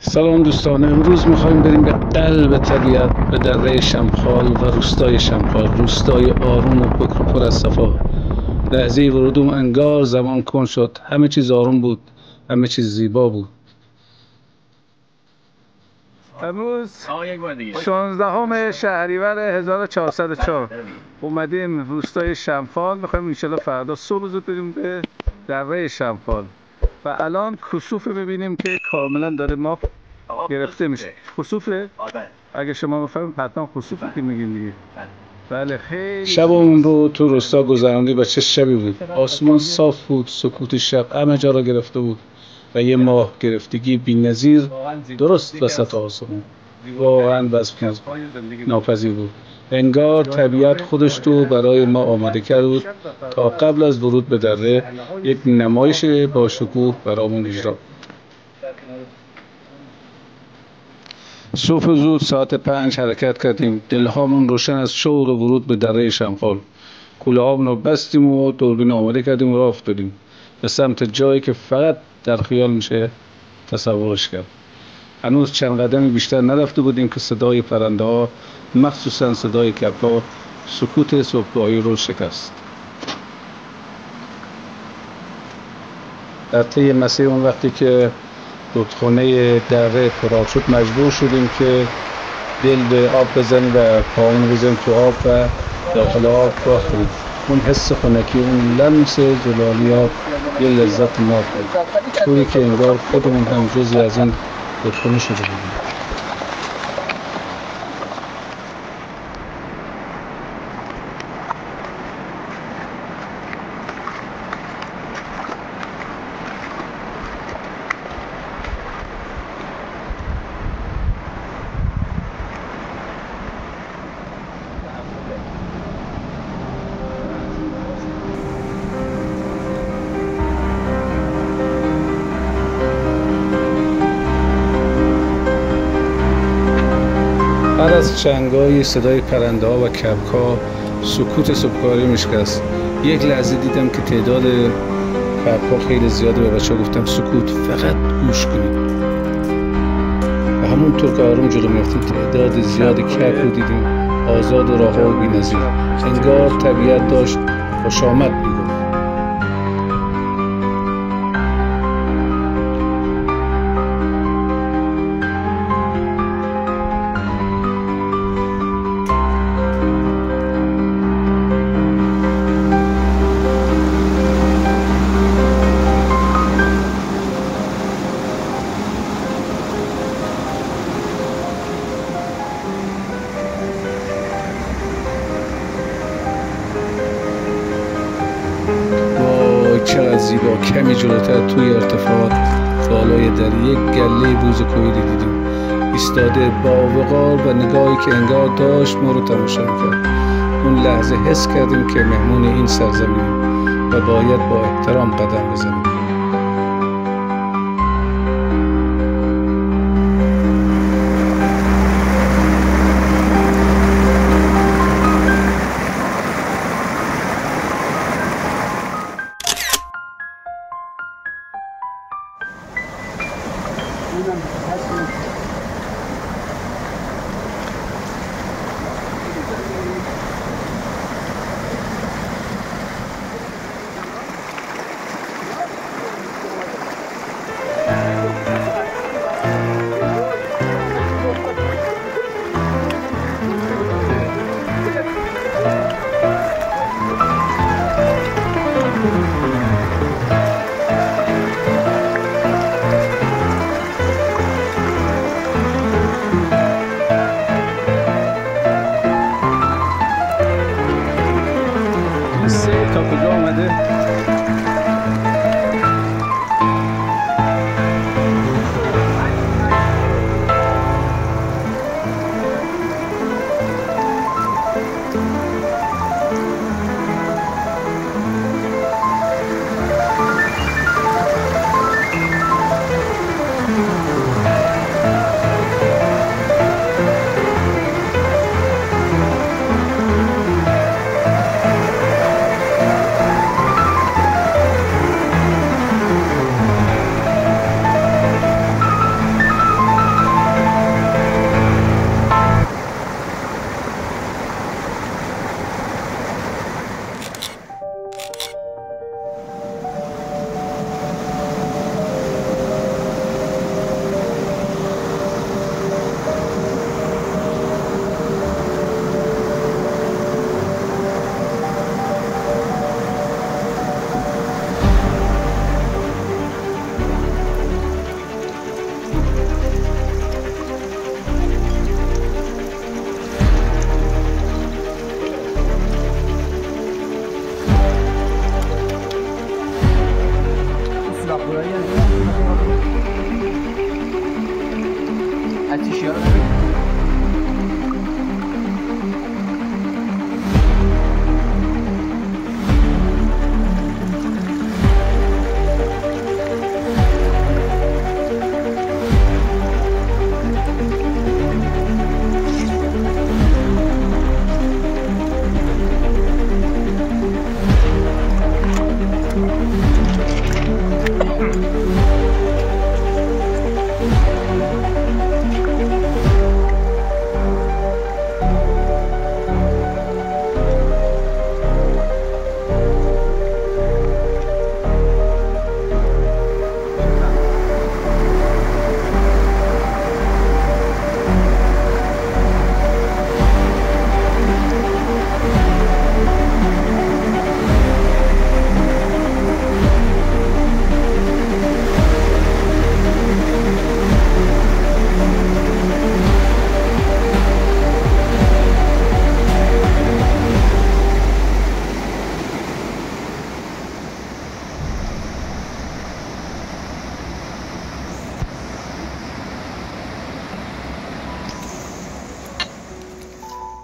سلام دوستان، امروز میخوایم بریم به قلب طبیعت، به دره شمخال و روستای شمخال، روستای آروم و بکر و پر از صفا. لحظه ورودم انگار زمان کن شد، همه چیز آروم بود، همه چیز زیبا بود. امروز 16 شهریور 1404 اومدیم روستای شمخال. میخوایم انشالله فردا صبح زود بریم به دره شمخال و الان کسوف ببینیم که کاملا داره ما گرفته میشه. خسوفه؟ اگه شما بفهمید حتما خسوفه که میگین دیگه. بله خیلی شبمون رو تو روستا گذراندی و چه شبی بود. آسمان صاف بود، سکوت شب همه جا را گرفته بود و یه ماه گرفتگی بی‌نظیر درست وسط آسمان. واقعا وصف ناپذیر بود. انگار طبیعت خودش تو برای ما آماده کرده بود تا قبل از ورود به دره یک نمایش با شکوه برامون اجرا. صبح زود ساعت 5 حرکت کردیم. دلهامون روشن از شوق ورود به دره شمخال. کوله هامون رو بستیم و دوربین آماده کردیم و راه افتادیم به سمت جایی که فقط در خیال میشه تصورش کرد. هنوز چند قدمی بیشتر نرفته بودیم که صدای پرنده ها، مخصوصا صدای کبک‌ها، سکوت صبحگاهی رو شکست. در طی مسیر اون وقتی که رودخانه دره پرآب شد مجبور شدیم که دل به آب بزنیم و پاهامون بزنیم تو آب و داخل آب راه بریم. اون حس خنکی، اون لمس زلالی آب یه لذت ناب بود، طوری که انگار خودمون هم جزی از این رودخانه شده بودیم. بعد از چنگای صدای پرنده ها و کبک ها سکوت صبحگاهی میشکست. یک لحظه دیدم که تعداد کبک ها خیلی زیاده. به بچه ها گفتم سکوت، فقط گوش کنید. و همونطور که آروم جلو میرفتیم تعداد زیاد کبک رو دیدیم، آزاد و رها و بی‌نظیر. انگار طبیعت داشت خوش آمد میگفت. چقدر زیبا. کمی جلوتر توی ارتفاعات بالای در یک گله بوز کویری دیدیم ایستاده با وقار و نگاهی که انگار داشت ما رو تماشا میکرد. اون لحظه حس کردیم که مهمون این سرزمینیم و باید با احترام قدم بزنیم. تا کجا آمده؟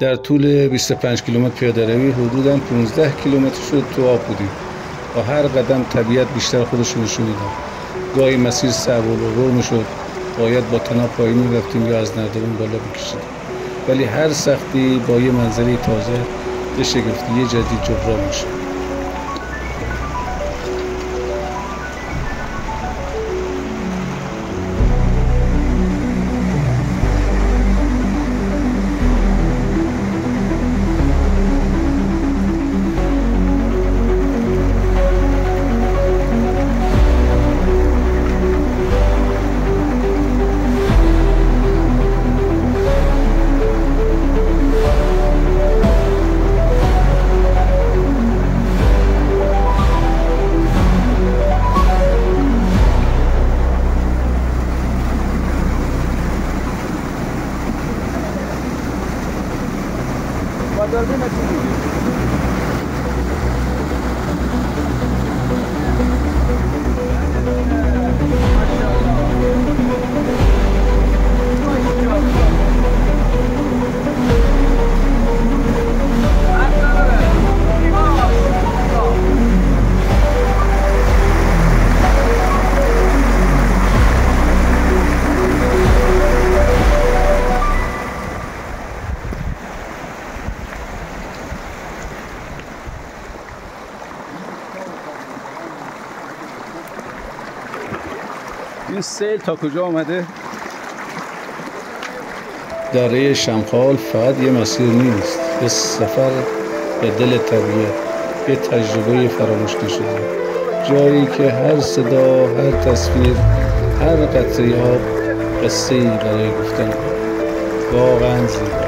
در طول 25 کیلومتر پیاده روی حدوداً 15 کیلومتر شد تو آب بودیم. با هر قدم طبیعت بیشتر خودش رو نشون میداد. گاهی مسیر صعب و رو میشد، باید با تناب پایین میرفتیم یا از نردبون بالا میکشیدیم. ولی هر سختی با یه منظره تازه یه شگفتی جدید جبران میشه. این سیل تا کجا آمده؟ دره شمخال فقط یه مسیر نیست، یه سفر به دل طبیعت، یه تجربه فراموش نشده، جایی که هر صدا، هر تصویر، هر قطره آب قصه‌ای برای گفتن واقعا زیبا.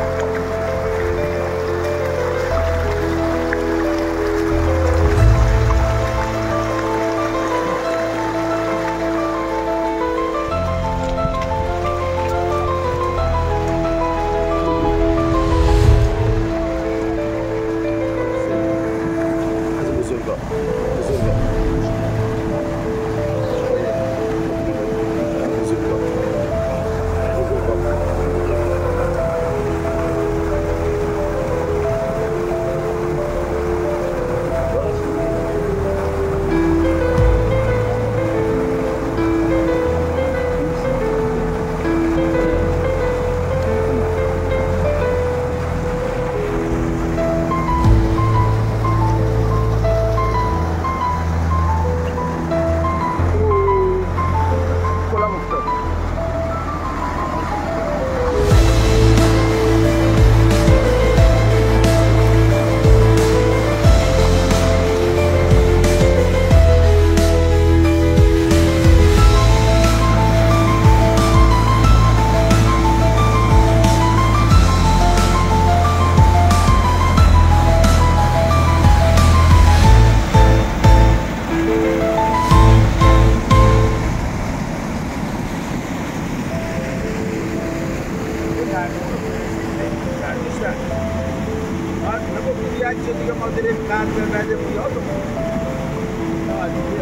عادی